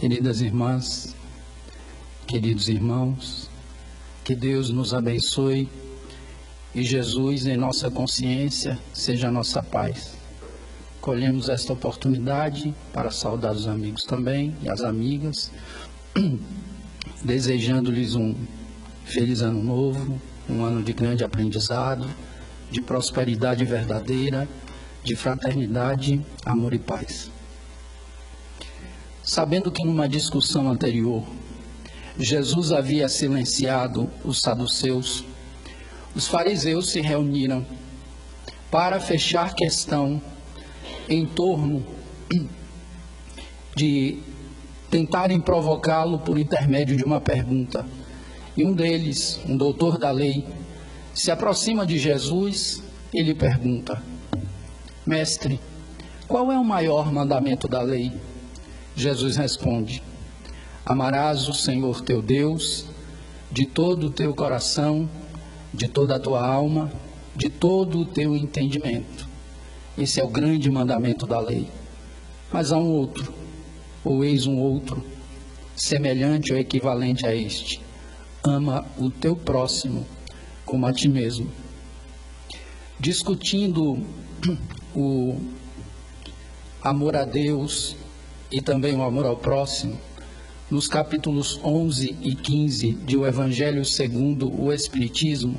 Queridas irmãs, queridos irmãos, que Deus nos abençoe e Jesus em nossa consciência seja a nossa paz. Colhemos esta oportunidade para saudar os amigos também e as amigas, desejando-lhes um feliz ano novo, um ano de grande aprendizado, de prosperidade verdadeira, de fraternidade, amor e paz. Sabendo que numa discussão anterior, Jesus havia silenciado os saduceus, os fariseus se reuniram para fechar questão em torno de tentarem provocá-lo por intermédio de uma pergunta. E um deles, um doutor da lei, se aproxima de Jesus e lhe pergunta: Mestre, qual é o maior mandamento da lei? Jesus responde: Amarás o Senhor teu Deus de todo o teu coração, de toda a tua alma, de todo o teu entendimento. Esse é o grande mandamento da lei. Mas há um outro, ou eis um outro, semelhante ou equivalente a este: ama o teu próximo como a ti mesmo. Discutindo o amor a Deus e também o amor ao próximo, nos capítulos 11 e 15 de O Evangelho segundo o Espiritismo,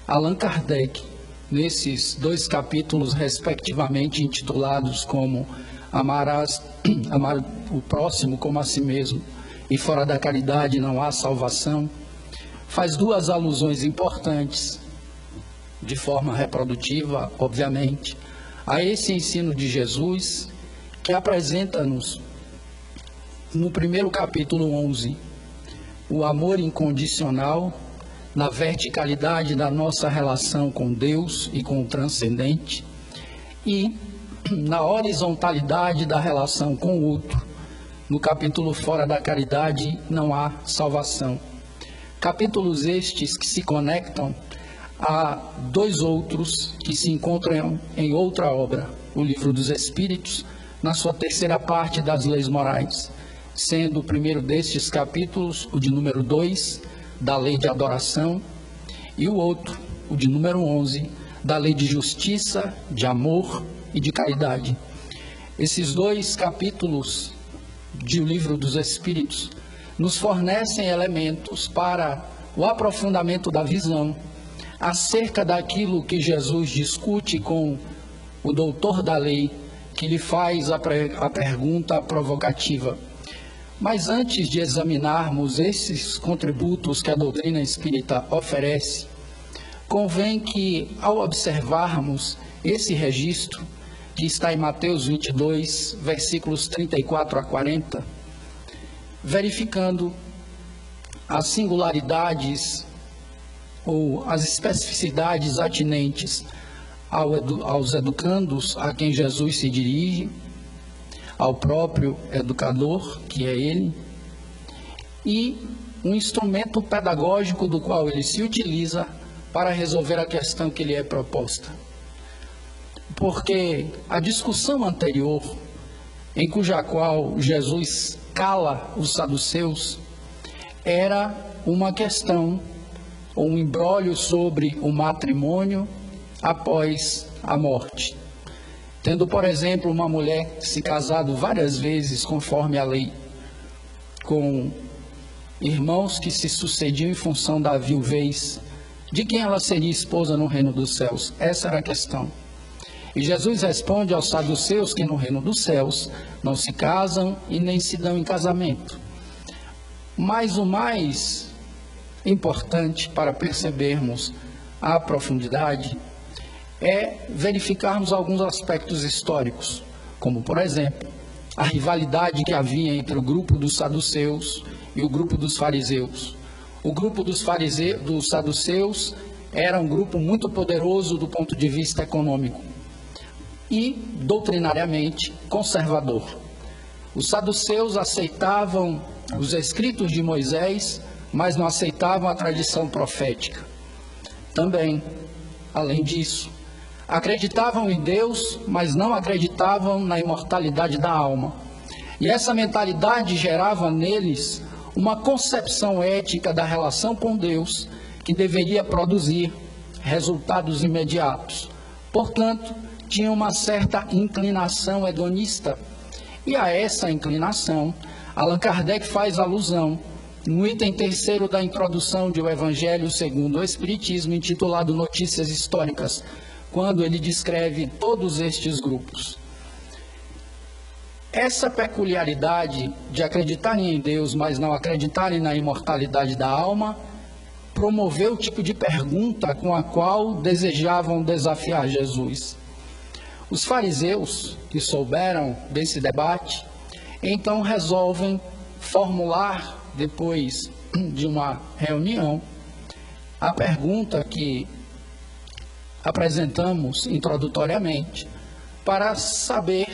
Allan Kardec, nesses dois capítulos respectivamente intitulados como amar o próximo como a si mesmo e fora da caridade não há salvação, faz duas alusões importantes, de forma reprodutiva, obviamente, a esse ensino de Jesus, que apresenta-nos, no primeiro capítulo 11, o amor incondicional na verticalidade da nossa relação com Deus e com o transcendente, e na horizontalidade da relação com o outro, no capítulo Fora da Caridade não há salvação. Capítulos estes que se conectam a dois outros que se encontram em outra obra, o Livro dos Espíritos, na sua terceira parte das leis morais, sendo o primeiro destes capítulos o de número 2, da lei de adoração, e o outro, o de número 11, da lei de justiça, de amor e de caridade. Esses dois capítulos do Livro dos Espíritos nos fornecem elementos para o aprofundamento da visão acerca daquilo que Jesus discute com o doutor da lei, que lhe faz a pergunta provocativa. Mas antes de examinarmos esses contributos que a doutrina espírita oferece, convém que, ao observarmos esse registro, que está em Mateus 22, versículos 34 a 40, verificando as singularidades ou as especificidades atinentes aos educandos a quem Jesus se dirige, ao próprio educador, que é ele, e um instrumento pedagógico do qual ele se utiliza para resolver a questão que lhe é proposta. Porque a discussão anterior, em cuja qual Jesus cala os saduceus, era uma questão, ou um imbróglio sobre o matrimônio após a morte. Tendo, por exemplo, uma mulher se casado várias vezes conforme a lei, com irmãos que se sucediam em função da viuvez, de quem ela seria esposa no reino dos céus? Essa era a questão. E Jesus responde aos saduceus que no reino dos céus não se casam e nem se dão em casamento. Mas o mais importante para percebermos a profundidade é verificarmos alguns aspectos históricos, como, por exemplo, a rivalidade que havia entre o grupo dos saduceus e o grupo dos fariseus. O grupo dos saduceus era um grupo muito poderoso do ponto de vista econômico e, doutrinariamente, conservador. Os saduceus aceitavam os escritos de Moisés, mas não aceitavam a tradição profética. Também, além disso, acreditavam em Deus, mas não acreditavam na imortalidade da alma. E essa mentalidade gerava neles uma concepção ética da relação com Deus que deveria produzir resultados imediatos. Portanto, tinha uma certa inclinação hedonista. E a essa inclinação, Allan Kardec faz alusão no item 3º da introdução de O Evangelho segundo o Espiritismo, intitulado Notícias Históricas, quando ele descreve todos estes grupos. Essa peculiaridade de acreditarem em Deus, mas não acreditarem na imortalidade da alma, promoveu o tipo de pergunta com a qual desejavam desafiar Jesus. Os fariseus, que souberam desse debate, então resolvem formular, depois de uma reunião, a pergunta que apresentamos introdutoriamente, para saber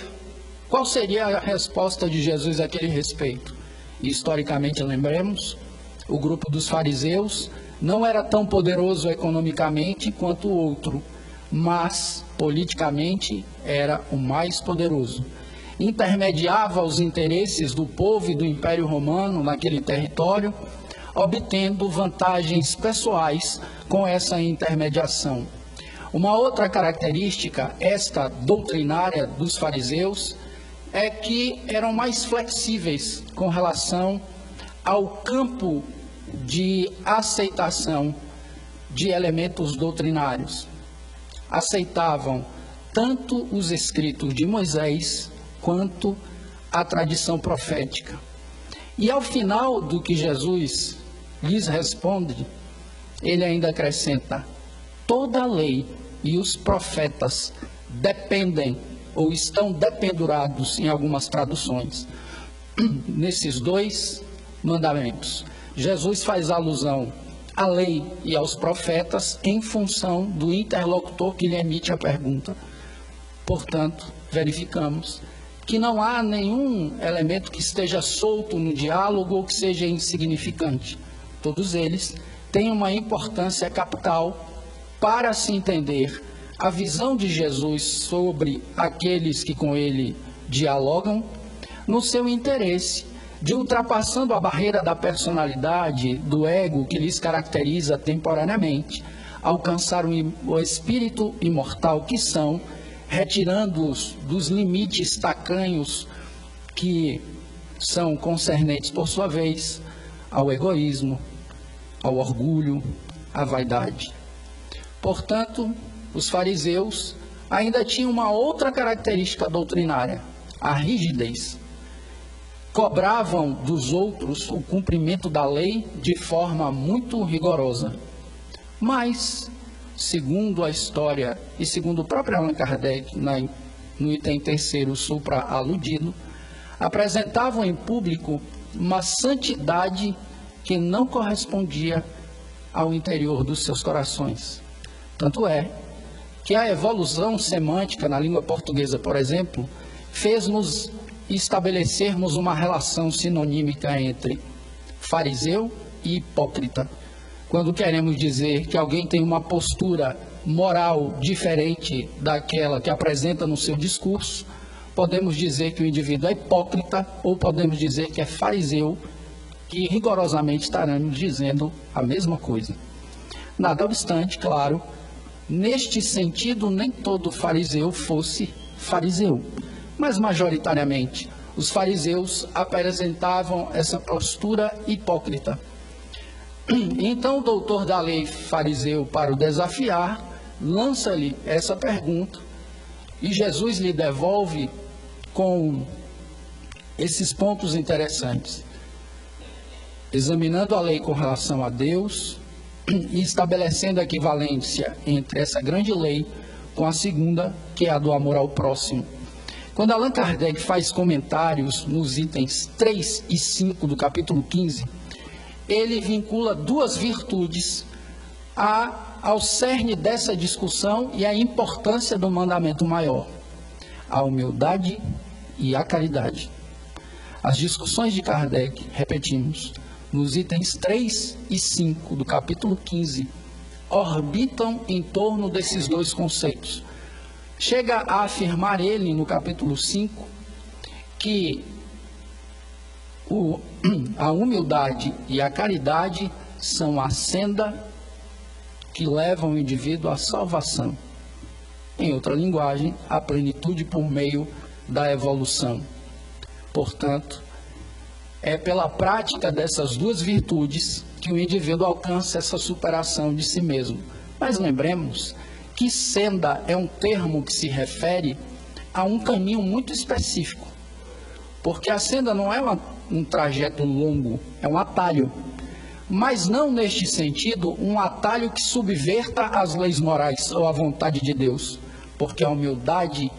qual seria a resposta de Jesus àquele respeito. E, historicamente, lembremos, o grupo dos fariseus não era tão poderoso economicamente quanto o outro, mas politicamente era o mais poderoso. Intermediava os interesses do povo e do Império Romano naquele território, obtendo vantagens pessoais com essa intermediação. Uma outra característica, esta doutrinária dos fariseus, é que eram mais flexíveis com relação ao campo de aceitação de elementos doutrinários. Aceitavam tanto os escritos de Moisés quanto a tradição profética. E ao final do que Jesus lhes responde, ele ainda acrescenta: toda a lei e os profetas dependem ou estão dependurados em algumas traduções nesses dois mandamentos. Jesus faz alusão à lei e aos profetas em função do interlocutor que lhe emite a pergunta. Portanto, verificamos que não há nenhum elemento que esteja solto no diálogo ou que seja insignificante. Todos eles têm uma importância capital para se entender a visão de Jesus sobre aqueles que com ele dialogam, no seu interesse de, ultrapassando a barreira da personalidade, do ego que lhes caracteriza temporariamente, alcançar o espírito imortal que são, retirando-os dos limites tacanhos que são concernentes, por sua vez, ao egoísmo, ao orgulho, à vaidade. Portanto, os fariseus ainda tinham uma outra característica doutrinária, a rigidez. Cobravam dos outros o cumprimento da lei de forma muito rigorosa. Mas, segundo a história e segundo o próprio Allan Kardec, no item 3º supra-aludido, apresentavam em público uma santidade que não correspondia ao interior dos seus corações. Tanto é que a evolução semântica na língua portuguesa, por exemplo, fez-nos estabelecermos uma relação sinonímica entre fariseu e hipócrita. Quando queremos dizer que alguém tem uma postura moral diferente daquela que apresenta no seu discurso, podemos dizer que o indivíduo é hipócrita ou podemos dizer que é fariseu, que rigorosamente estaremos dizendo a mesma coisa. Nada obstante, claro, neste sentido, nem todo fariseu fosse fariseu, mas majoritariamente os fariseus apresentavam essa postura hipócrita. Então o doutor da lei fariseu, para o desafiar, lança-lhe essa pergunta e Jesus lhe devolve com esses pontos interessantes, examinando a lei com relação a Deus e estabelecendo a equivalência entre essa grande lei com a segunda, que é a do amor ao próximo. Quando Allan Kardec faz comentários nos itens 3 e 5 do capítulo 15, ele vincula duas virtudes ao cerne dessa discussão e à importância do mandamento maior: a humildade e a caridade. As discussões de Kardec, repetimos, nos itens 3 e 5 do capítulo 15, orbitam em torno desses dois conceitos. Chega a afirmar ele, no capítulo 5, que A humildade e a caridade são a senda que leva o indivíduo à salvação. Em outra linguagem, a plenitude por meio da evolução. Portanto, é pela prática dessas duas virtudes que o indivíduo alcança essa superação de si mesmo. Mas lembremos que senda é um termo que se refere a um caminho muito específico, porque a senda não é um trajeto longo, é um atalho, mas não neste sentido um atalho que subverta as leis morais ou a vontade de Deus, porque a humildade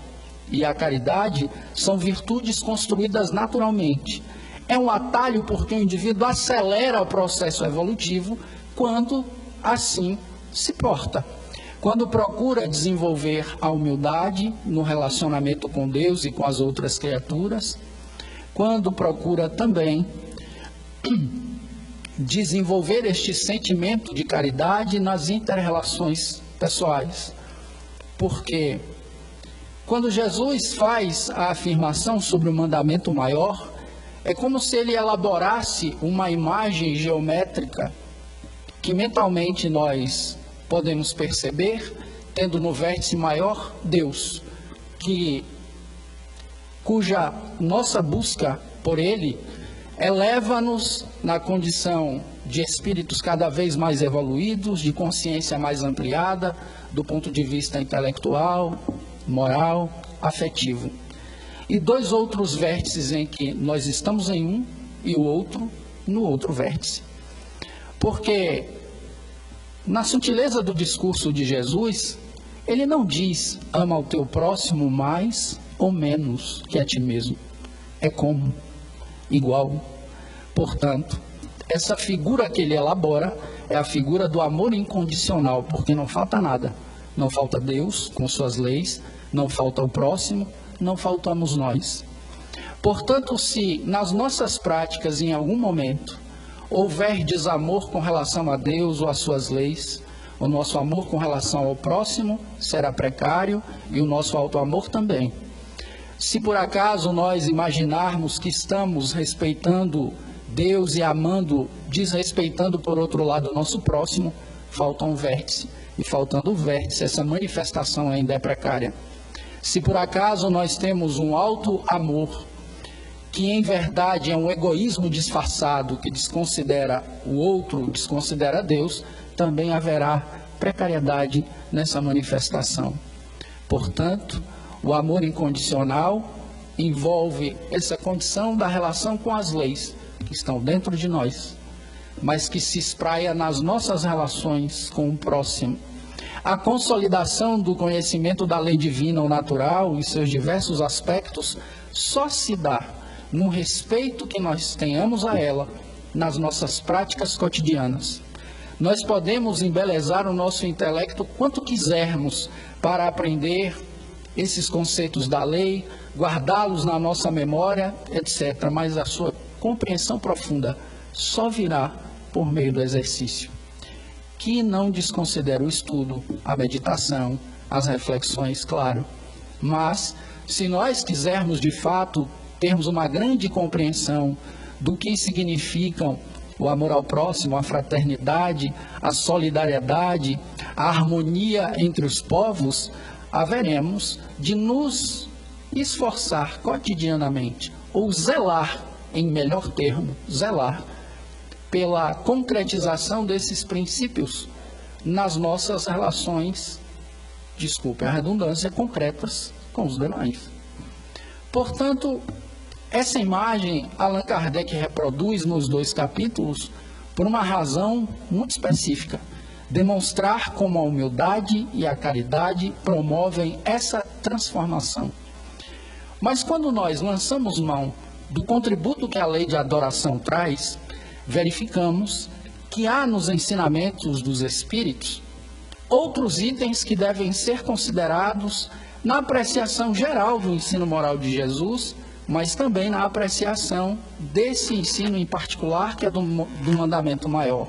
e a caridade são virtudes construídas naturalmente. É um atalho porque o indivíduo acelera o processo evolutivo quando assim se porta. Quando procura desenvolver a humildade no relacionamento com Deus e com as outras criaturas, quando procura também desenvolver este sentimento de caridade nas inter-relações pessoais. Porque quando Jesus faz a afirmação sobre o mandamento maior, é como se ele elaborasse uma imagem geométrica que mentalmente nós podemos perceber, tendo no vértice maior Deus, cuja nossa busca por Ele eleva-nos na condição de espíritos cada vez mais evoluídos, de consciência mais ampliada, do ponto de vista intelectual, moral, afetivo. E dois outros vértices em que nós estamos em um e o outro no outro vértice. Porque na sutileza do discurso de Jesus, ele não diz ama o teu próximo mais ou menos que a ti mesmo. É como, igual. Portanto, essa figura que ele elabora é a figura do amor incondicional, porque não falta nada. Não falta Deus com suas leis, não falta o próximo, não faltamos nós. Portanto, se nas nossas práticas, em algum momento, houver desamor com relação a Deus ou às suas leis, o nosso amor com relação ao próximo será precário e o nosso auto-amor também. Se por acaso nós imaginarmos que estamos respeitando Deus e amando, desrespeitando por outro lado o nosso próximo, falta um vértice. E faltando o vértice, essa manifestação ainda é precária. Se por acaso nós temos um alto amor, que em verdade é um egoísmo disfarçado, que desconsidera o outro, desconsidera Deus, também haverá precariedade nessa manifestação. Portanto, o amor incondicional envolve essa condição da relação com as leis que estão dentro de nós, mas que se espraia nas nossas relações com o próximo. A consolidação do conhecimento da lei divina ou natural, em seus diversos aspectos, só se dá no respeito que nós tenhamos a ela nas nossas práticas cotidianas. Nós podemos embelezar o nosso intelecto quanto quisermos para aprender esses conceitos da lei, guardá-los na nossa memória, etc. Mas a sua compreensão profunda só virá por meio do exercício, que não desconsidera o estudo, a meditação, as reflexões, claro. Mas, se nós quisermos de fato termos uma grande compreensão do que significam o amor ao próximo, a fraternidade, a solidariedade, a harmonia entre os povos, haveremos de nos esforçar cotidianamente, ou zelar, em melhor termo, zelar, pela concretização desses princípios nas nossas relações, desculpe a redundância, concretas com os demais. Portanto, essa imagem Allan Kardec reproduz nos 2 capítulos por uma razão muito específica: demonstrar como a humildade e a caridade promovem essa transformação. Mas quando nós lançamos mão do contributo que a lei de adoração traz, verificamos que há nos ensinamentos dos Espíritos outros itens que devem ser considerados na apreciação geral do ensino moral de Jesus, mas também na apreciação desse ensino em particular, que é do mandamento maior.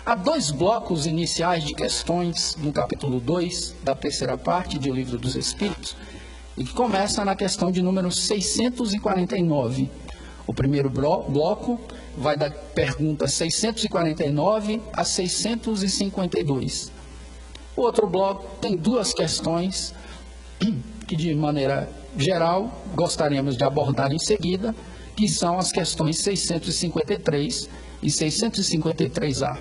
Há 2 blocos iniciais de questões no capítulo 2, da 3ª parte do Livro dos Espíritos, e que começa na questão de número 649. O primeiro bloco vai da pergunta 649 a 652. O outro bloco tem duas questões que, de maneira geral, gostaríamos de abordar em seguida, que são as questões 653 e 653A.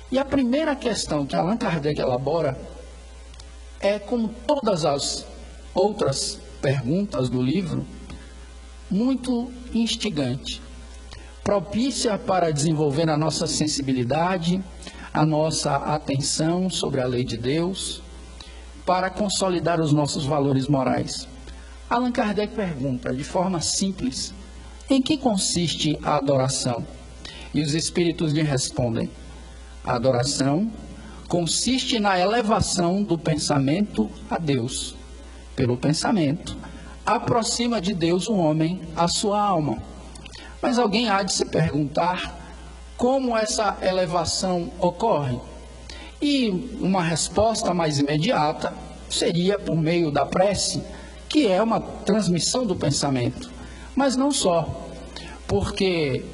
E a primeira questão que Allan Kardec elabora é, como todas as outras perguntas do livro, muito instigante, propícia para desenvolver a nossa sensibilidade, a nossa atenção sobre a lei de Deus, para consolidar os nossos valores morais. Allan Kardec pergunta, de forma simples, em que consiste a adoração? E os espíritos lhe respondem, a adoração consiste na elevação do pensamento a Deus. Pelo pensamento, aproxima de Deus o homem a sua alma. Mas alguém há de se perguntar como essa elevação ocorre? E uma resposta mais imediata seria por meio da prece, que é uma transmissão do pensamento. Mas não só, porque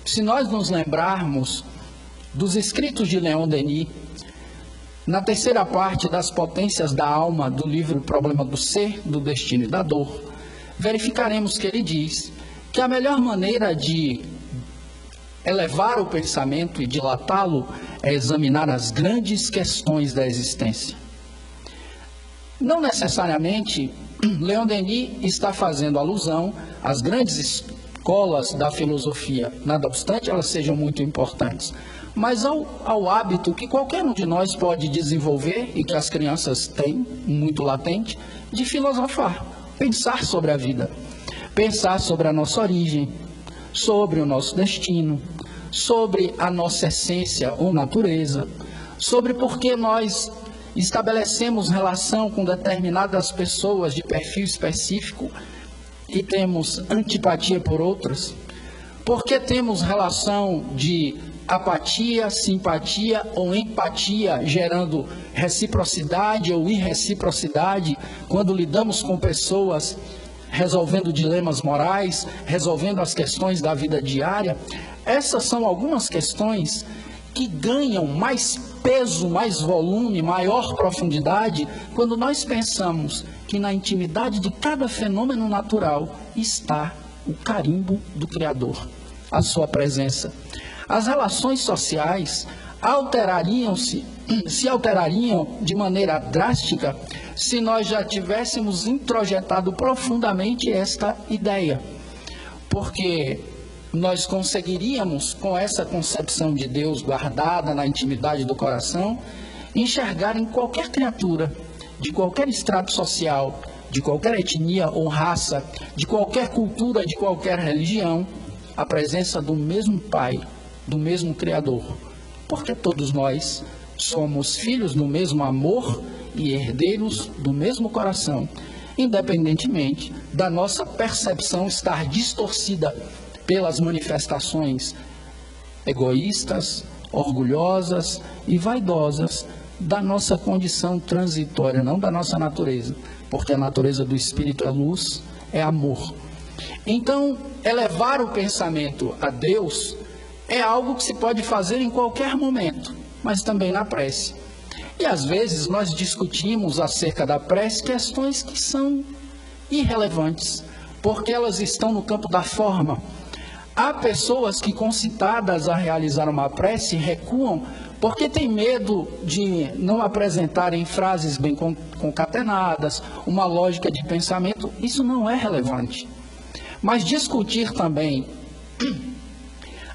se nós nos lembrarmos dos escritos de Leon Denis, na terceira parte das potências da alma do livro Problema do Ser, do Destino e da Dor, verificaremos que ele diz que a melhor maneira de elevar o pensamento e dilatá-lo é examinar as grandes questões da existência. Não necessariamente Leon Denis está fazendo alusão às grandes escolas da filosofia, nada obstante elas sejam muito importantes, mas ao hábito que qualquer um de nós pode desenvolver e que as crianças têm, muito latente, de filosofar, pensar sobre a vida, pensar sobre a nossa origem, sobre o nosso destino, sobre a nossa essência ou natureza, sobre por que nós estabelecemos relação com determinadas pessoas de perfil específico e temos antipatia por outras, por que temos relação de apatia, simpatia ou empatia, gerando reciprocidade ou irreciprocidade quando lidamos com pessoas, resolvendo dilemas morais, resolvendo as questões da vida diária. Essas são algumas questões que ganham mais peso, mais volume, maior profundidade, quando nós pensamos que na intimidade de cada fenômeno natural está o carimbo do Criador, a sua presença. As relações sociais se alterariam de maneira drástica se nós já tivéssemos introjetado profundamente esta ideia, porque nós conseguiríamos, com essa concepção de Deus guardada na intimidade do coração, enxergar em qualquer criatura, de qualquer extrato social, de qualquer etnia ou raça, de qualquer cultura, de qualquer religião, a presença do mesmo Pai, do mesmo Criador, porque todos nós somos filhos do mesmo amor e herdeiros do mesmo coração, independentemente da nossa percepção estar distorcida pelas manifestações egoístas, orgulhosas e vaidosas da nossa condição transitória, não da nossa natureza, porque a natureza do Espírito é luz, é amor. Então, elevar o pensamento a Deus é algo que se pode fazer em qualquer momento, mas também na prece. E às vezes nós discutimos acerca da prece questões que são irrelevantes, porque elas estão no campo da forma. Há pessoas que, concitadas a realizar uma prece, recuam porque têm medo de não apresentarem frases bem concatenadas, uma lógica de pensamento. Isso não é relevante. Mas discutir também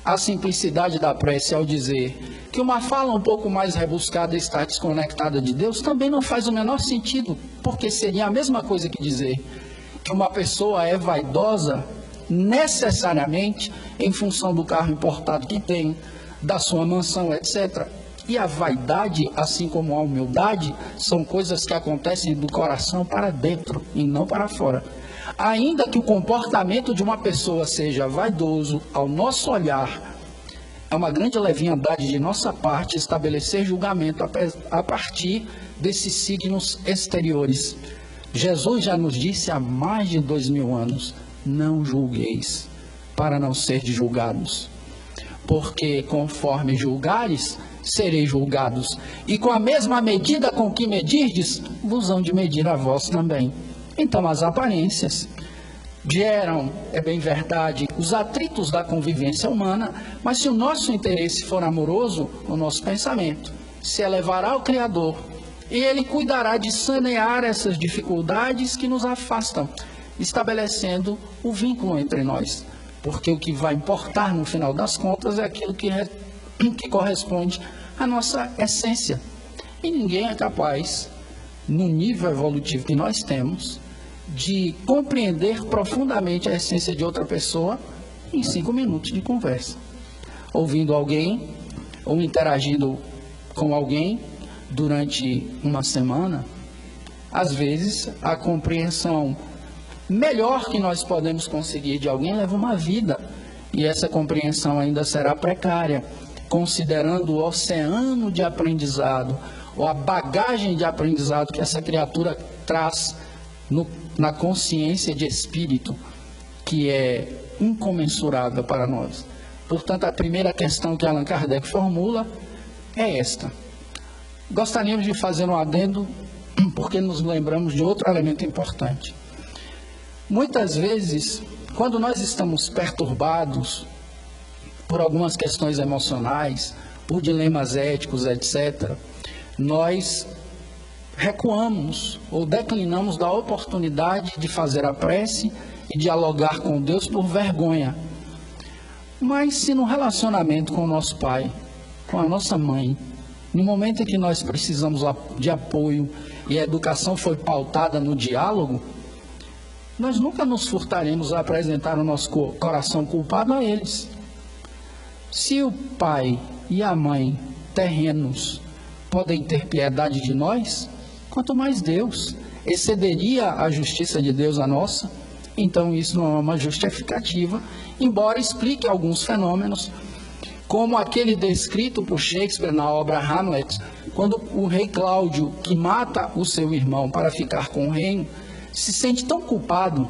a simplicidade da prece ao dizer que uma fala um pouco mais rebuscada está desconectada de Deus também não faz o menor sentido, porque seria a mesma coisa que dizer que uma pessoa é vaidosa necessariamente em função do carro importado que tem, da sua mansão, etc. E a vaidade, assim como a humildade, são coisas que acontecem do coração para dentro e não para fora. Ainda que o comportamento de uma pessoa seja vaidoso, ao nosso olhar, é uma grande leviandade de nossa parte estabelecer julgamento a partir desses signos exteriores. Jesus já nos disse há mais de 2000 anos, não julgueis, para não seres julgados. Porque conforme julgares, sereis julgados. E com a mesma medida com que medirdes, vos hão de medir a vós também. Então as aparências geram, é bem verdade, os atritos da convivência humana, mas se o nosso interesse for amoroso, o nosso pensamento se elevará ao Criador, e Ele cuidará de sanear essas dificuldades que nos afastam, estabelecendo o vínculo entre nós. Porque o que vai importar no final das contas é aquilo que corresponde à nossa essência. E ninguém é capaz, no nível evolutivo que nós temos, de compreender profundamente a essência de outra pessoa em 5 minutos de conversa. Ouvindo alguém ou interagindo com alguém durante uma semana, às vezes a compreensão melhor que nós podemos conseguir de alguém leva uma vida, e essa compreensão ainda será precária, considerando o oceano de aprendizado, ou a bagagem de aprendizado que essa criatura traz na consciência de espírito, que é incomensurável para nós. Portanto, a primeira questão que Allan Kardec formula é esta. Gostaríamos de fazer um adendo, porque nos lembramos de outro elemento importante. Muitas vezes, quando nós estamos perturbados por algumas questões emocionais, por dilemas éticos, etc., nós recuamos ou declinamos da oportunidade de fazer a prece e dialogar com Deus por vergonha. Mas se no relacionamento com o nosso pai, com a nossa mãe, no momento em que nós precisamos de apoio e a educação foi pautada no diálogo, nós nunca nos furtaremos a apresentar o nosso coração culpado a eles. Se o pai e a mãe terrenos podem ter piedade de nós, quanto mais Deus. Excederia a justiça de Deus a nossa? Então isso não é uma justificativa, embora explique alguns fenômenos, como aquele descrito por Shakespeare na obra Hamlet, quando o rei Cláudio, que mata o seu irmão para ficar com o reino, se sente tão culpado,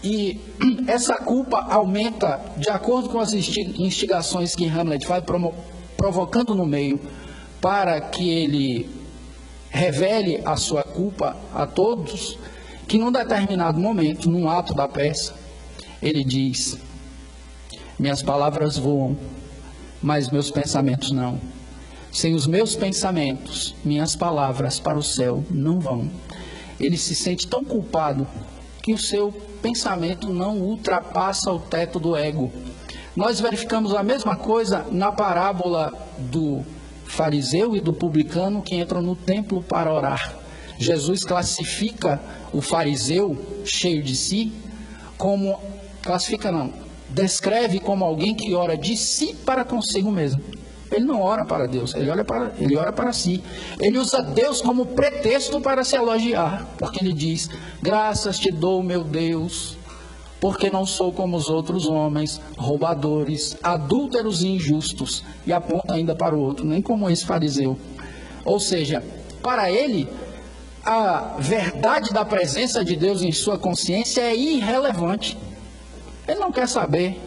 e essa culpa aumenta de acordo com as instigações que Hamlet vai provocando no meio, para que ele revele a sua culpa a todos, que num determinado momento, num ato da peça, ele diz: minhas palavras voam, mas meus pensamentos não. Sem os meus pensamentos, minhas palavras para o céu não vão. Ele se sente tão culpado que o seu pensamento não ultrapassa o teto do ego. Nós verificamos a mesma coisa na parábola do fariseu e do publicano que entram no templo para orar. Jesus classifica o fariseu cheio de si como, descreve como alguém que ora de si para consigo mesmo. Ele não ora para Deus, ele ora para si. Ele usa Deus como pretexto para se elogiar, porque ele diz: graças te dou, meu Deus, porque não sou como os outros homens, roubadores, adúlteros e injustos. E aponta ainda para o outro, nem como esse fariseu. Ou seja, para ele, a verdade da presença de Deus em sua consciência é irrelevante. Ele não quer saber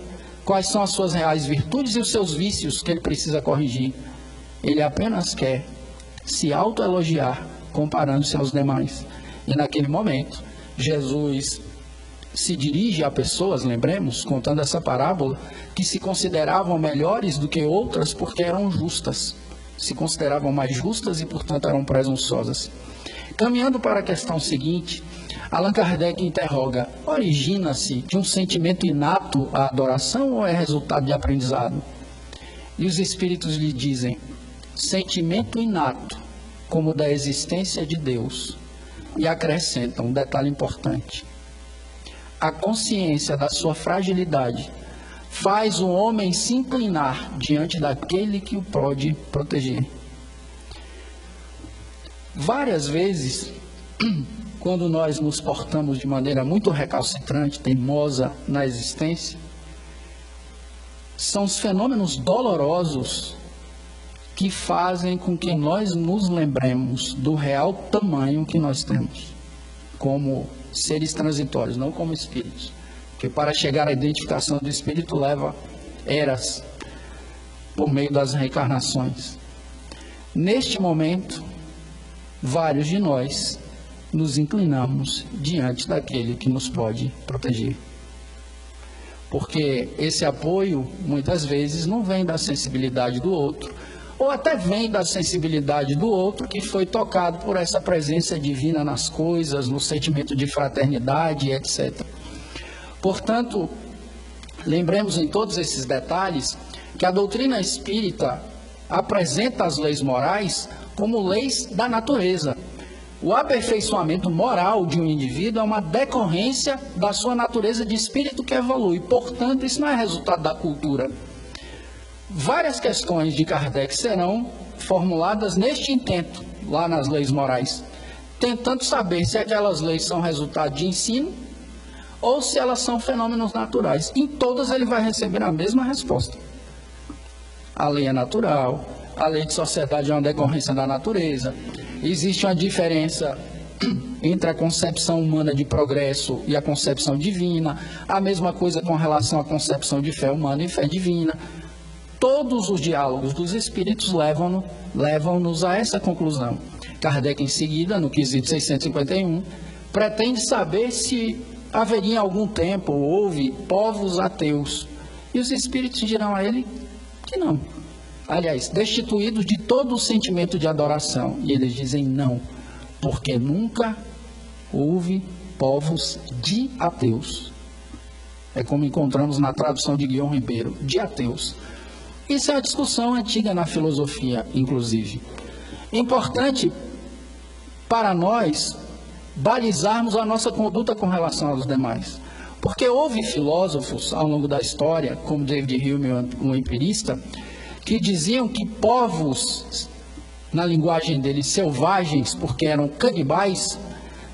quais são as suas reais virtudes e os seus vícios que ele precisa corrigir. Ele apenas quer se autoelogiar, comparando-se aos demais. E naquele momento, Jesus se dirige a pessoas, lembremos, contando essa parábola, que se consideravam melhores do que outras porque eram justas. Se consideravam mais justas e, portanto, eram presunçosas. Caminhando para a questão seguinte, Allan Kardec interroga: origina-se de um sentimento inato a adoração ou é resultado de aprendizado? E os espíritos lhe dizem: sentimento inato, como da existência de Deus. E acrescentam um detalhe importante: a consciência da sua fragilidade faz o homem se inclinar diante daquele que o pode proteger. Várias vezes, quando nós nos portamos de maneira muito recalcitrante, teimosa na existência, são os fenômenos dolorosos que fazem com que nós nos lembremos do real tamanho que nós temos, como seres transitórios, não como espíritos. porque para chegar à identificação do espírito leva eras, por meio das reencarnações. Neste momento, vários de nós nos inclinamos diante daquele que nos pode proteger. Porque esse apoio, muitas vezes, não vem da sensibilidade do outro, ou até vem da sensibilidade do outro que foi tocado por essa presença divina nas coisas, no sentimento de fraternidade, etc. Portanto, lembremos em todos esses detalhes que a doutrina espírita apresenta as leis morais como leis da natureza. O aperfeiçoamento moral de um indivíduo é uma decorrência da sua natureza de espírito que evolui. Portanto, isso não é resultado da cultura. Várias questões de Kardec serão formuladas neste intento, lá nas leis morais, tentando saber se aquelas leis são resultado de ensino ou se elas são fenômenos naturais. Em todas ele vai receber a mesma resposta. A lei é natural, a lei de sociedade é uma decorrência da natureza, existe uma diferença entre a concepção humana de progresso e a concepção divina, a mesma coisa com relação à concepção de fé humana e fé divina. Todos os diálogos dos espíritos levam-nos a essa conclusão. Kardec, em seguida, no quesito 651, pretende saber se haveria em algum tempo, houve povos ateus. E os espíritos dirão a ele que não. Aliás, destituídos de todo o sentimento de adoração. E eles dizem não, porque nunca houve povos de ateus. É como encontramos na tradução de Guilherme Ribeiro, de ateus. Isso é uma discussão antiga na filosofia, inclusive. Importante para nós balizarmos a nossa conduta com relação aos demais. Porque houve filósofos ao longo da história, como David Hume, um empirista, que diziam que povos, na linguagem deles, selvagens, porque eram canibais,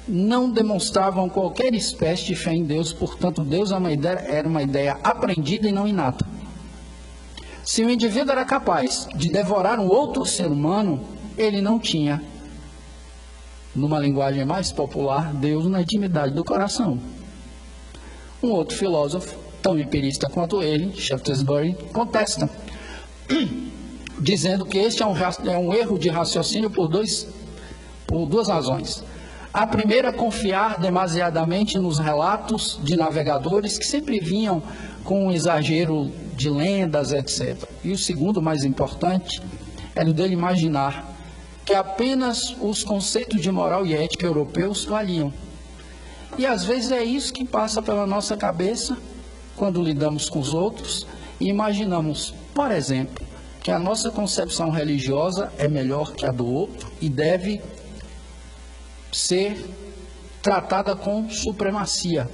não demonstravam qualquer espécie de fé em Deus, portanto, Deus era uma ideia aprendida e não inata. Se o indivíduo era capaz de devorar um outro ser humano, ele não tinha, numa linguagem mais popular, Deus na intimidade do coração. Um outro filósofo, tão empirista quanto ele, Shaftesbury, contesta, dizendo que este é um erro de raciocínio por duas razões. A primeira é confiar demasiadamente nos relatos de navegadores que sempre vinham com um exagero de lendas, etc. E o segundo, mais importante, é o dele imaginar que apenas os conceitos de moral e ética europeus valiam. E às vezes é isso que passa pela nossa cabeça quando lidamos com os outros e imaginamos, por exemplo, que a nossa concepção religiosa é melhor que a do outro e deve ser tratada com supremacia.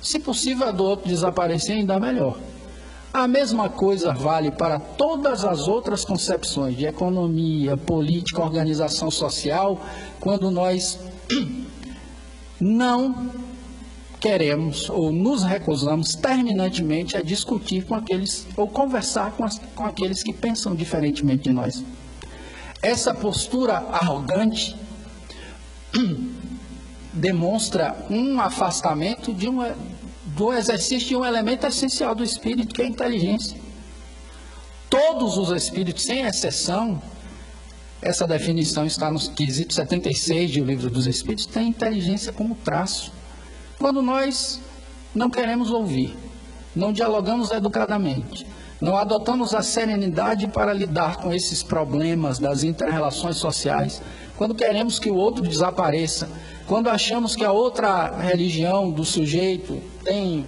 Se possível, a do outro desaparecer, ainda melhor. A mesma coisa vale para todas as outras concepções de economia, política, organização social, quando nós não queremos ou nos recusamos terminantemente a discutir com aqueles, ou conversar com aqueles que pensam diferentemente de nós. Essa postura arrogante demonstra um afastamento do exercício de um elemento essencial do espírito, que é a inteligência. Todos os espíritos, sem exceção, essa definição está no quesito 76 do Livro dos Espíritos, tem inteligência como traço. Quando nós não queremos ouvir, não dialogamos educadamente, não adotamos a serenidade para lidar com esses problemas das inter-relações sociais, quando queremos que o outro desapareça, quando achamos que a outra religião do sujeito tem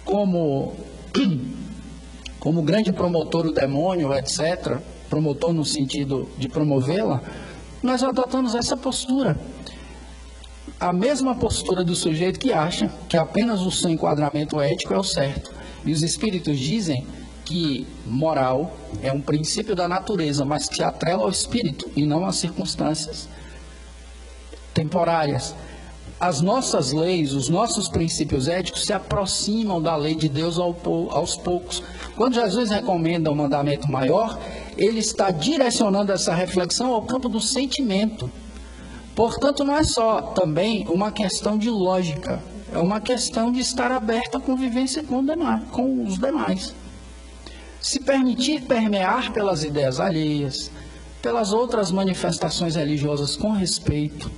como grande promotor o demônio, etc., promotor no sentido de promovê-la, nós adotamos essa postura. A mesma postura do sujeito que acha que apenas o seu enquadramento ético é o certo. E os espíritos dizem que moral é um princípio da natureza, mas que se atrela ao espírito e não às circunstâncias temporárias. As nossas leis, os nossos princípios éticos se aproximam da lei de Deus aos poucos. Quando Jesus recomenda um mandamento maior, ele está direcionando essa reflexão ao campo do sentimento. Portanto, não é só também uma questão de lógica, É uma questão de estar aberto à convivência com os demais. Se permitir permear pelas ideias alheias, pelas outras manifestações religiosas com respeito.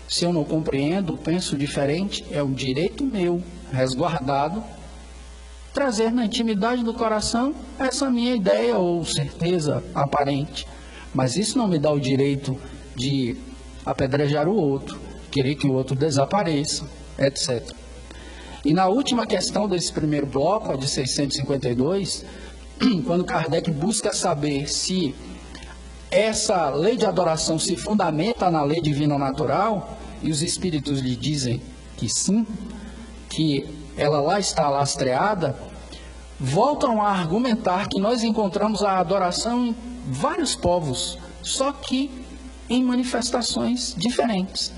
Se eu não compreendo, penso diferente, é um direito meu, resguardado, trazer na intimidade do coração essa minha ideia ou certeza aparente. Mas isso não me dá o direito de apedrejar o outro, querer que o outro desapareça, etc. E na última questão desse primeiro bloco, a de 652, quando Kardec busca saber se essa lei de adoração se fundamenta na lei divina natural, e os espíritos lhe dizem que sim, que ela lá está lastreada, voltam a argumentar que nós encontramos a adoração em vários povos, só que em manifestações diferentes.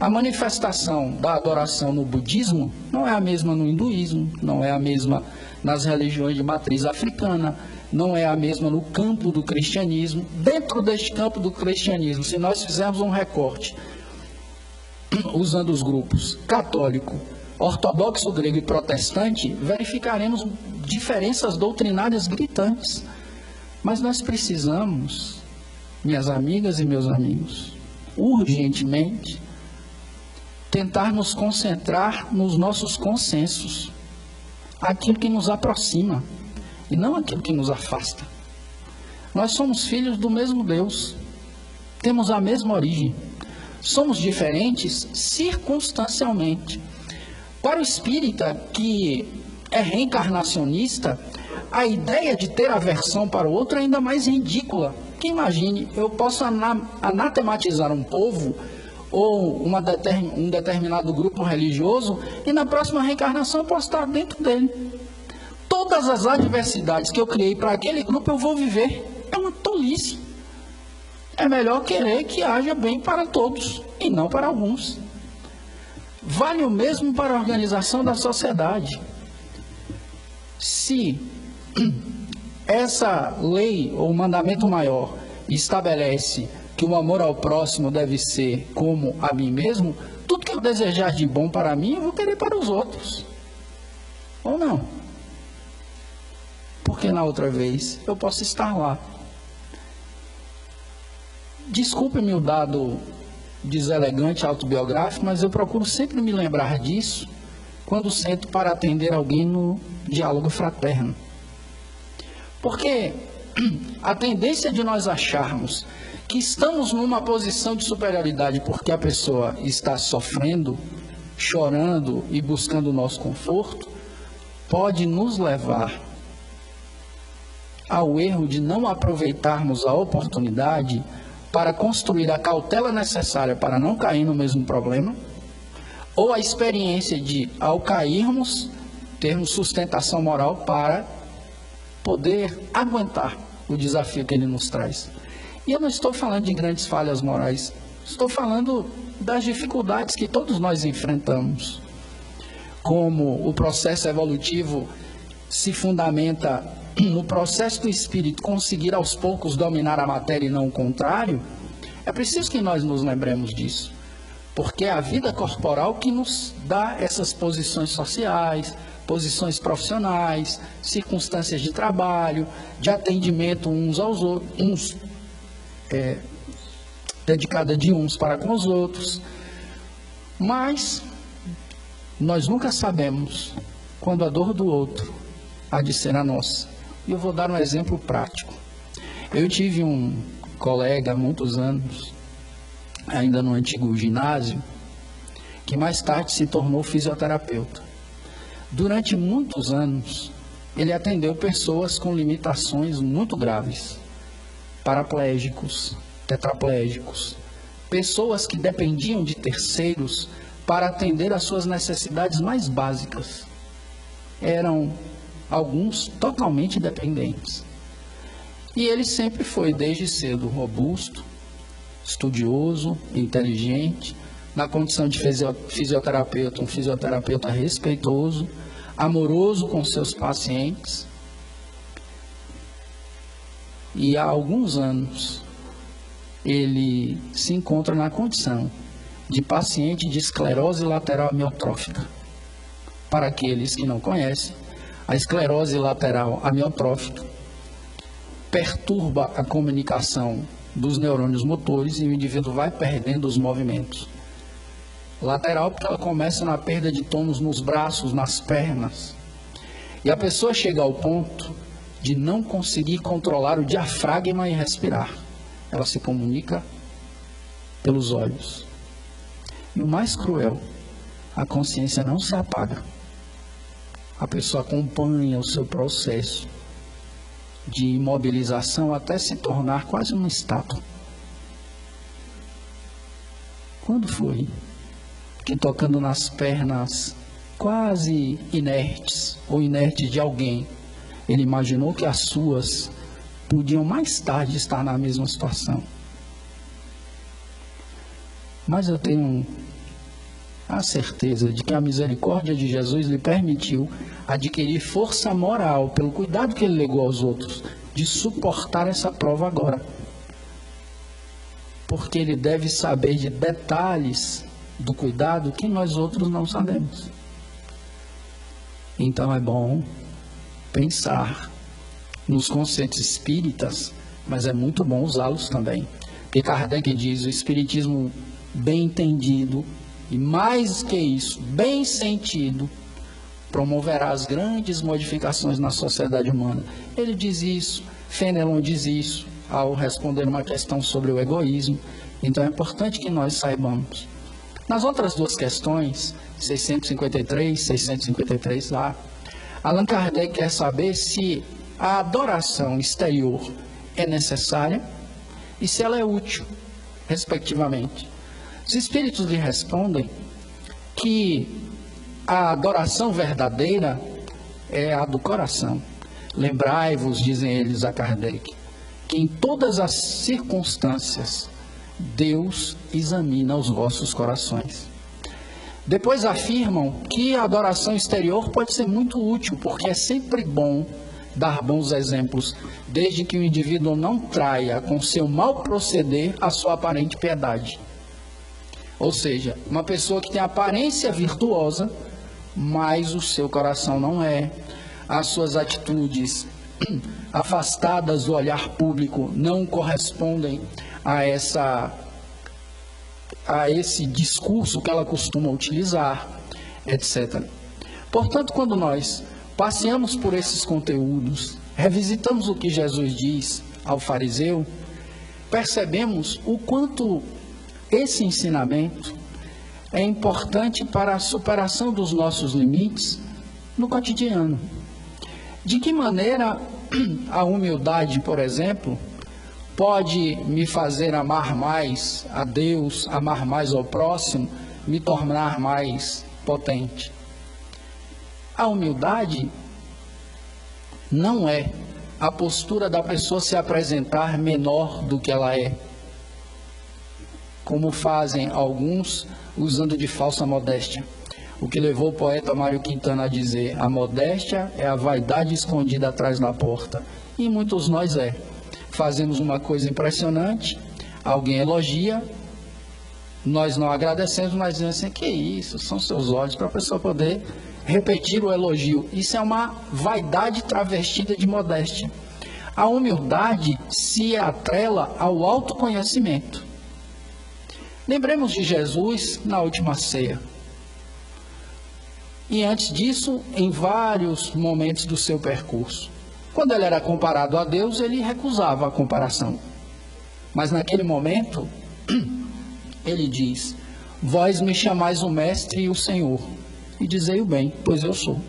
A manifestação da adoração no budismo não é a mesma no hinduísmo, não é a mesma nas religiões de matriz africana, não é a mesma no campo do cristianismo. Dentro deste campo do cristianismo, se nós fizermos um recorte, usando os grupos católico, ortodoxo, grego e protestante, verificaremos diferenças doutrinárias gritantes. Mas nós precisamos, minhas amigas e meus amigos, urgentemente, tentar nos concentrar nos nossos consensos, aquilo que nos aproxima e não aquilo que nos afasta. Nós somos filhos do mesmo Deus, temos a mesma origem, somos diferentes circunstancialmente. Para o espírita que é reencarnacionista, a ideia de ter aversão para o outro é ainda mais ridícula. Que imagine, eu posso anatematizar um povo ou um determinado grupo religioso e na próxima reencarnação eu posso estar dentro dele. Todas as adversidades que eu criei para aquele grupo eu vou viver. É uma tolice. É melhor querer que haja bem para todos e não para alguns. Vale o mesmo para a organização da sociedade. Se essa lei ou mandamento maior estabelece que o amor ao próximo deve ser como a mim mesmo, tudo que eu desejar de bom para mim, eu vou querer para os outros. Ou não? Porque na outra vez eu posso estar lá. Desculpe-me o dado deselegante autobiográfico, mas eu procuro sempre me lembrar disso quando sento para atender alguém no diálogo fraterno. Porque a tendência de nós acharmos que estamos numa posição de superioridade porque a pessoa está sofrendo, chorando e buscando o nosso conforto, pode nos levar ao erro de não aproveitarmos a oportunidade para construir a cautela necessária para não cair no mesmo problema, ou a experiência de, ao cairmos, termos sustentação moral para poder aguentar o desafio que ele nos traz. E eu não estou falando de grandes falhas morais, estou falando das dificuldades que todos nós enfrentamos. Como o processo evolutivo se fundamenta no processo do espírito conseguir aos poucos dominar a matéria e não o contrário, é preciso que nós nos lembremos disso. Porque é a vida corporal que nos dá essas posições sociais, posições profissionais, circunstâncias de trabalho, de atendimento uns aos outros, dedicada de uns para com os outros. Mas nós nunca sabemos quando a dor do outro há de ser a nossa. E eu vou dar um exemplo prático. Eu tive um colega há muitos anos, ainda no antigo ginásio, que mais tarde se tornou fisioterapeuta. Durante muitos anos, ele atendeu pessoas com limitações muito graves, paraplégicos, tetraplégicos, pessoas que dependiam de terceiros para atender às suas necessidades mais básicas. Eram alguns totalmente dependentes. E ele sempre foi, desde cedo, robusto, estudioso, inteligente, na condição de fisioterapeuta, um fisioterapeuta respeitoso, amoroso com seus pacientes. E há alguns anos, ele se encontra na condição de paciente de esclerose lateral amiotrófica. Para aqueles que não conhecem, a esclerose lateral amiotrófica perturba a comunicação dos neurônios motores e o indivíduo vai perdendo os movimentos. Lateral porque ela começa na perda de tônus nos braços, nas pernas. E a pessoa chega ao ponto de não conseguir controlar o diafragma e respirar. Ela se comunica pelos olhos. E o mais cruel, a consciência não se apaga. A pessoa acompanha o seu processo de imobilização até se tornar quase uma estátua. Quando foi que, tocando nas pernas quase inertes ou inertes de alguém, ele imaginou que as suas podiam mais tarde estar na mesma situação? Mas eu tenho a certeza de que a misericórdia de Jesus lhe permitiu adquirir força moral, pelo cuidado que ele legou aos outros, de suportar essa prova agora. Porque ele deve saber de detalhes do cuidado que nós outros não sabemos. Então é bom pensar nos conceitos espíritas, mas é muito bom usá-los também. Porque Kardec diz: o espiritismo bem entendido, e mais que isso, bem sentido, promoverá as grandes modificações na sociedade humana. Ele diz isso, Fenelon diz isso, ao responder uma questão sobre o egoísmo. Então é importante que nós saibamos. Nas outras duas questões, 653, 653A, Allan Kardec quer saber se a adoração exterior é necessária e se ela é útil, respectivamente. Os espíritos lhe respondem que a adoração verdadeira é a do coração. Lembrai-vos, dizem eles a Kardec, que em todas as circunstâncias Deus examina os vossos corações. Depois afirmam que a adoração exterior pode ser muito útil, porque é sempre bom dar bons exemplos, desde que o indivíduo não traia com seu mau proceder a sua aparente piedade. Ou seja, uma pessoa que tem aparência virtuosa, mas o seu coração não é, as suas atitudes afastadas do olhar público não correspondem a esse discurso que ela costuma utilizar, etc. Portanto, quando nós passeamos por esses conteúdos, revisitamos o que Jesus diz ao fariseu, percebemos o quanto esse ensinamento é importante para a superação dos nossos limites no cotidiano. De que maneira a humildade, por exemplo, pode me fazer amar mais a Deus, amar mais ao próximo, me tornar mais potente? A humildade não é a postura da pessoa se apresentar menor do que ela é, como fazem alguns usando de falsa modéstia. O que levou o poeta Mário Quintana a dizer: a modéstia é a vaidade escondida atrás da porta. E muitos nós fazemos uma coisa impressionante, alguém elogia, nós não agradecemos, mas dizemos assim: que isso, são seus olhos, para a pessoa poder repetir o elogio. Isso é uma vaidade travestida de modéstia. A humildade se atrela ao autoconhecimento. Lembremos de Jesus na última ceia. E antes disso, em vários momentos do seu percurso. Quando ele era comparado a Deus, ele recusava a comparação. Mas naquele momento, ele diz: vós me chamais o Mestre e o Senhor, e dizei o bem, pois eu sou.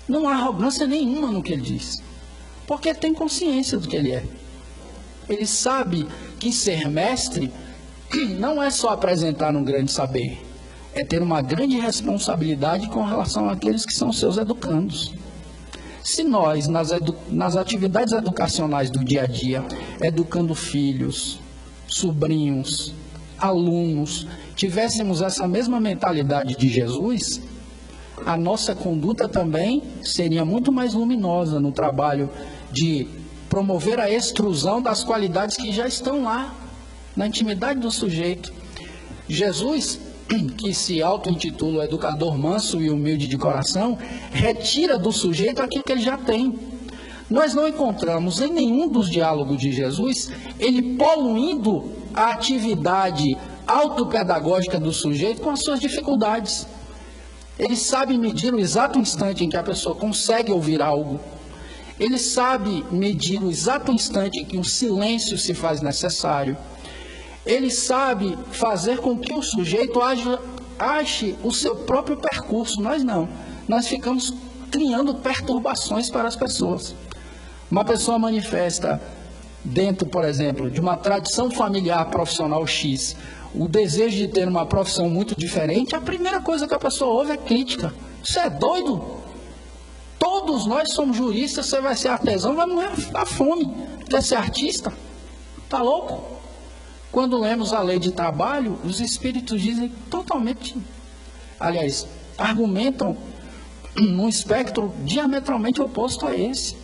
Não há arrogância nenhuma no que ele diz, porque ele tem consciência do que ele é. Ele sabe que ser mestre não é só apresentar um grande saber, é ter uma grande responsabilidade com relação àqueles que são seus educandos. Se nós, nas atividades educacionais do dia a dia, educando filhos, sobrinhos, alunos, tivéssemos essa mesma mentalidade de Jesus, a nossa conduta também seria muito mais luminosa no trabalho de promover a extrusão das qualidades que já estão lá, na intimidade do sujeito. Jesus, que se auto-intitula o educador manso e humilde de coração, retira do sujeito aquilo que ele já tem. Nós não encontramos em nenhum dos diálogos de Jesus ele poluindo a atividade autopedagógica do sujeito com as suas dificuldades. Ele sabe medir o exato instante em que a pessoa consegue ouvir algo. Ele sabe medir o exato instante em que o silêncio se faz necessário. Ele sabe fazer com que o sujeito ache o seu próprio percurso. Nós não. Nós ficamos criando perturbações para as pessoas. Uma pessoa manifesta dentro, por exemplo, de uma tradição familiar profissional X, o desejo de ter uma profissão muito diferente, a primeira coisa que a pessoa ouve é crítica. Você é doido? Todos nós somos juristas, você vai ser artesão, vai morrer à fome. Quer ser artista? Tá louco? Quando lemos a lei de trabalho, os espíritos dizem totalmente, aliás, argumentam num espectro diametralmente oposto a esse.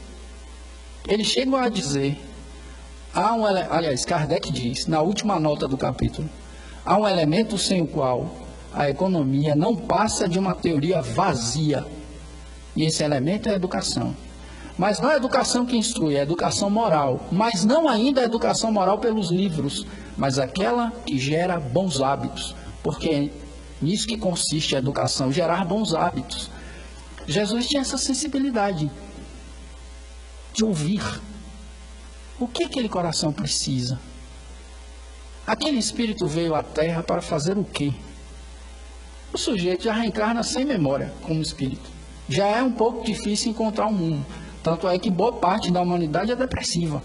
Eles chegam a dizer, aliás, Kardec diz, na última nota do capítulo, há um elemento sem o qual a economia não passa de uma teoria vazia. E esse elemento é a educação. Mas não é a educação que instrui, é a educação moral. Mas não ainda a educação moral pelos livros, mas aquela que gera bons hábitos. Porque é nisso que consiste a educação, gerar bons hábitos. Jesus tinha essa sensibilidade de ouvir. O que aquele coração precisa? Aquele espírito veio à Terra para fazer o quê? O sujeito já reencarna sem memória como espírito. Já é um pouco difícil encontrar um mundo. Tanto é que boa parte da humanidade é depressiva.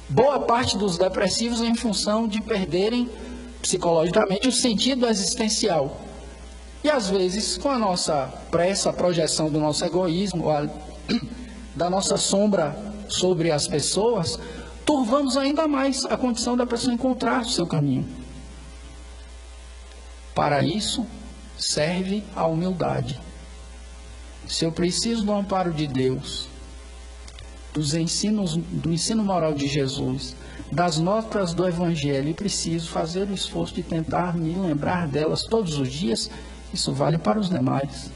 Boa parte dos depressivos é em função de perderem psicologicamente o sentido existencial. E às vezes, com a nossa pressa, a projeção do nosso egoísmo, da nossa sombra sobre as pessoas, turvamos ainda mais a condição da pessoa encontrar o seu caminho. Para isso, serve a humildade. Se eu preciso do amparo de Deus, do ensino moral de Jesus, das notas do Evangelho, e preciso fazer o esforço de tentar me lembrar delas todos os dias, isso vale para os demais.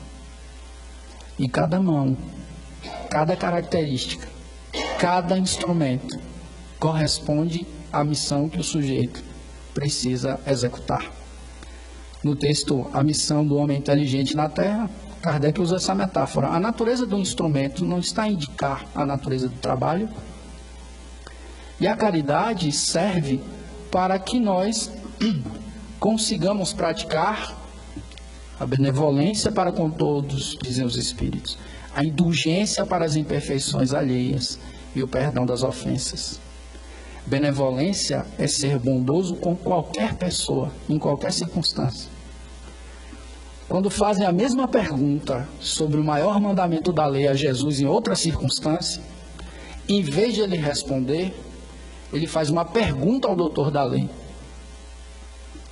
E cada mão, cada característica, cada instrumento corresponde à missão que o sujeito precisa executar. No texto A Missão do Homem Inteligente na Terra, Kardec usa essa metáfora. A natureza do instrumento não está a indicar a natureza do trabalho. E a caridade serve para que nós consigamos praticar a benevolência para com todos, dizem os Espíritos, a indulgência para as imperfeições alheias e o perdão das ofensas. Benevolência é ser bondoso com qualquer pessoa, em qualquer circunstância. Quando fazem a mesma pergunta sobre o maior mandamento da lei a Jesus em outra circunstância, em vez de ele responder, ele faz uma pergunta ao doutor da lei.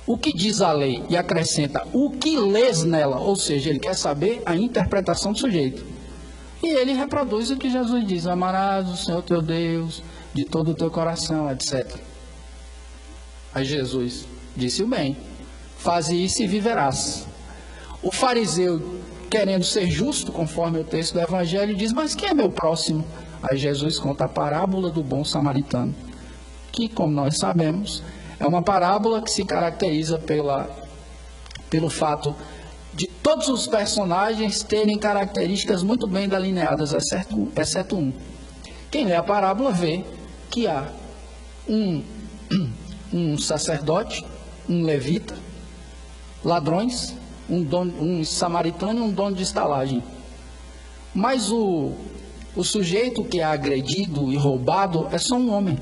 O que diz a lei? E acrescenta, o que lês nela? Ou seja, ele quer saber a interpretação do sujeito. E ele reproduz o que Jesus diz, amarás o Senhor teu Deus de todo o teu coração, etc. Aí Jesus disse o bem, faze isso e viverás. O fariseu, querendo ser justo, conforme o texto do Evangelho, diz, mas quem é meu próximo? Aí Jesus conta a parábola do bom samaritano, que, como nós sabemos, é uma parábola que se caracteriza pelo fato de todos os personagens terem características muito bem delineadas, exceto um. Quem lê a parábola vê que há um sacerdote, um levita, ladrões, um samaritano e um dono de estalagem. Mas o sujeito que é agredido e roubado é só um homem.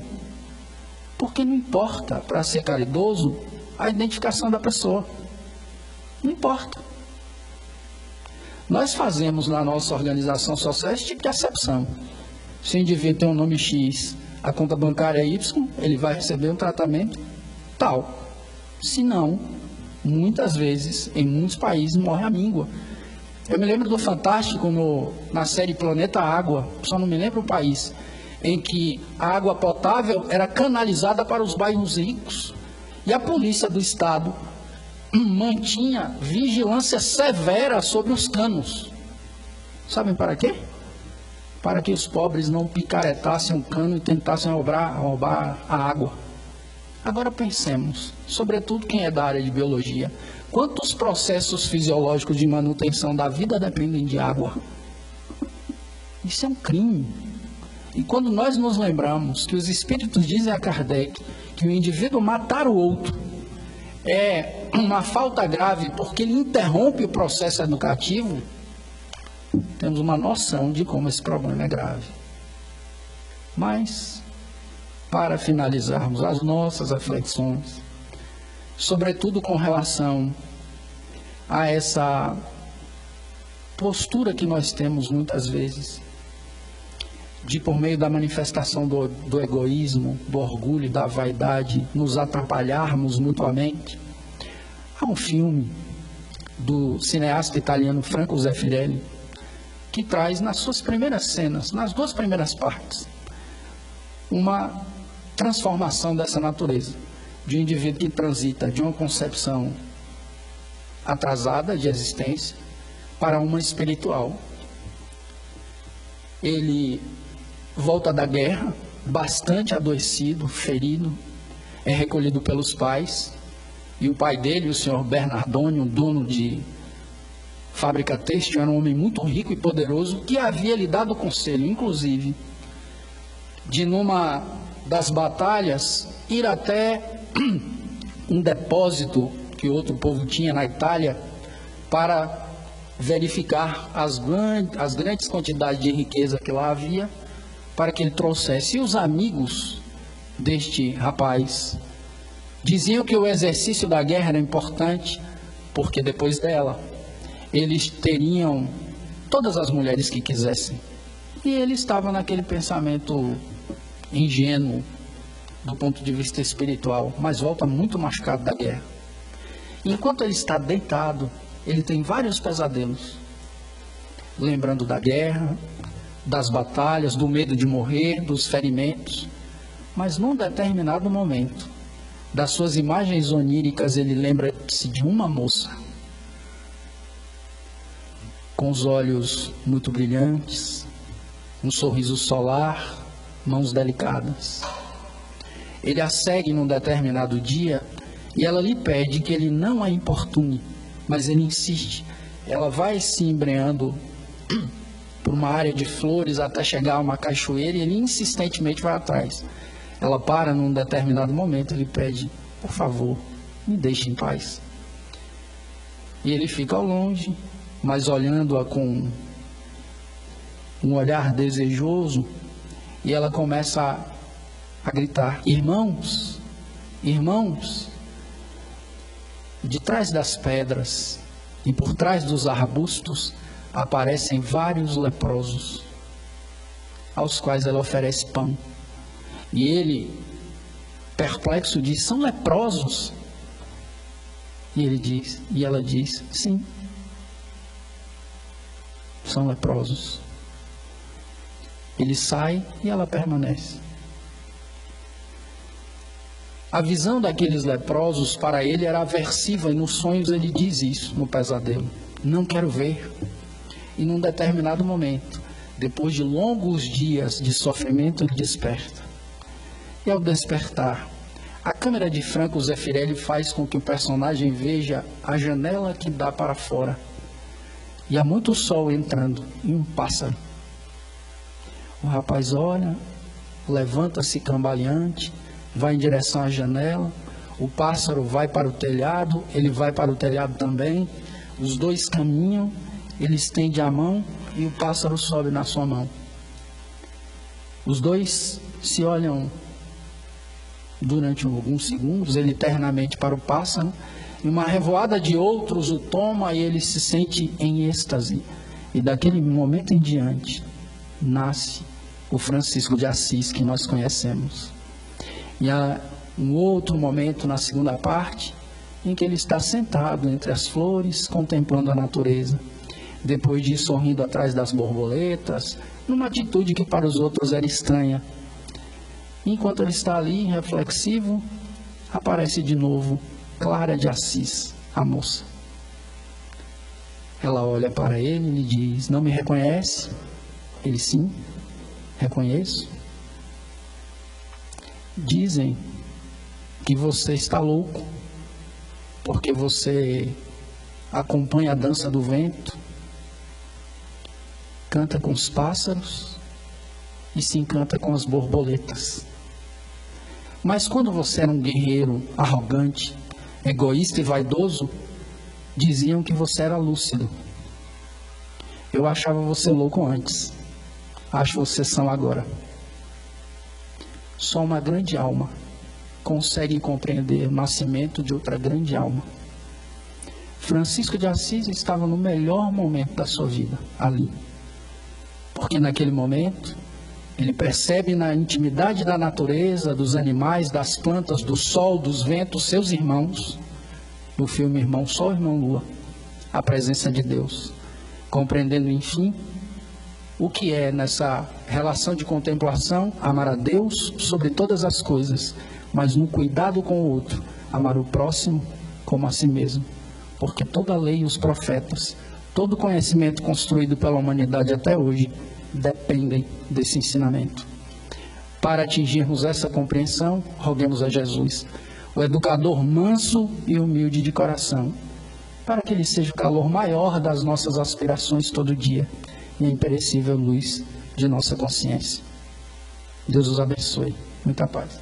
Porque não importa, para ser caridoso, a identificação da pessoa. Não importa. Nós fazemos na nossa organização social esse tipo de acepção. Se o indivíduo tem um nome X, a conta bancária é Y, ele vai receber um tratamento tal. Se não, muitas vezes, em muitos países, morre a míngua. Eu me lembro do Fantástico na série Planeta Água, só não me lembro o país, em que a água potável era canalizada para os bairros ricos. E a polícia do estado mantinha vigilância severa sobre os canos. Sabem para quê? Para que os pobres não picaretassem o cano e tentassem roubar a água. Agora pensemos, sobretudo quem é da área de biologia, quantos processos fisiológicos de manutenção da vida dependem de água? Isso é um crime. E quando nós nos lembramos que os espíritos dizem a Kardec que o indivíduo matar o outro é uma falta grave porque ele interrompe o processo educativo, temos uma noção de como esse problema é grave. Mas, para finalizarmos as nossas reflexões, sobretudo com relação a essa postura que nós temos muitas vezes, de por meio da manifestação do egoísmo, do orgulho e da vaidade, nos atrapalharmos mutuamente. Há um filme do cineasta italiano Franco Zeffirelli que traz nas suas primeiras cenas, nas duas primeiras partes, uma transformação dessa natureza, de um indivíduo que transita de uma concepção atrasada de existência para uma espiritual. Ele volta da guerra, bastante adoecido, ferido, é recolhido pelos pais, e o pai dele, o senhor Bernardoni, um dono de fábrica têxtil, era um homem muito rico e poderoso, que havia lhe dado conselho, inclusive, de numa das batalhas, ir até um depósito que outro povo tinha na Itália, para verificar as grandes quantidades de riqueza que lá havia, para que ele trouxesse. E os amigos deste rapaz diziam que o exercício da guerra era importante, porque depois dela eles teriam todas as mulheres que quisessem. E ele estava naquele pensamento ingênuo do ponto de vista espiritual, mas volta muito machucado da guerra. Enquanto ele está deitado, ele tem vários pesadelos, lembrando da guerra, das batalhas, do medo de morrer, dos ferimentos. Mas num determinado momento, das suas imagens oníricas, ele lembra-se de uma moça, com os olhos muito brilhantes, um sorriso solar, mãos delicadas. Ele a segue num determinado dia e ela lhe pede que ele não a importune, mas ele insiste. Ela vai se embreando por uma área de flores até chegar a uma cachoeira e ele insistentemente vai atrás. Ela para num determinado momento, ele pede: por favor, me deixe em paz. E ele fica ao longe, mas olhando-a com um olhar desejoso, e ela começa a gritar: irmãos, irmãos. De trás das pedras e por trás dos arbustos aparecem vários leprosos, aos quais ela oferece pão. E ele, perplexo, diz: são leprosos? E ela diz: sim, são leprosos. Ele sai e ela permanece. A visão daqueles leprosos para ele era aversiva, e nos sonhos ele diz isso, no pesadelo: não quero ver. E num determinado momento, depois de longos dias de sofrimento, ele desperta. E ao despertar, a câmera de Franco Zeffirelli faz com que o personagem veja a janela que dá para fora. E há muito sol entrando e um pássaro. O rapaz olha, levanta-se cambaleante, vai em direção à janela. O pássaro vai para o telhado, ele vai para o telhado também. Os dois caminham, ele estende a mão e o pássaro sobe na sua mão. Os dois se olham durante alguns segundos, ele eternamente para o pássaro, e uma revoada de outros o toma e ele se sente em êxtase. E daquele momento em diante, nasce o Francisco de Assis que nós conhecemos. E há um outro momento na segunda parte, em que ele está sentado entre as flores, contemplando a natureza. Depois de ir sorrindo atrás das borboletas, numa atitude que para os outros era estranha. Enquanto ele está ali, reflexivo, aparece de novo Clara de Assis, a moça. Ela olha para ele e lhe diz: não me reconhece? Ele: sim, reconheço. Dizem que você está louco, porque você acompanha a dança do vento, canta com os pássaros e se encanta com as borboletas. Mas quando você era um guerreiro arrogante, egoísta e vaidoso, diziam que você era lúcido. Eu achava você louco antes, acho você são agora. Só uma grande alma consegue compreender o nascimento de outra grande alma. Francisco de Assis estava no melhor momento da sua vida, ali. Porque naquele momento, ele percebe na intimidade da natureza, dos animais, das plantas, do sol, dos ventos, seus irmãos, no filme Irmão Sol, Irmão Lua, a presença de Deus. Compreendendo, enfim, o que é nessa relação de contemplação, amar a Deus sobre todas as coisas, mas no cuidado com o outro, amar o próximo como a si mesmo. Porque toda a lei e os profetas, todo conhecimento construído pela humanidade até hoje, dependem desse ensinamento. Para atingirmos essa compreensão, roguemos a Jesus, o educador manso e humilde de coração, para que ele seja o calor maior das nossas aspirações todo dia e a imperecível luz de nossa consciência. Deus os abençoe. Muita paz.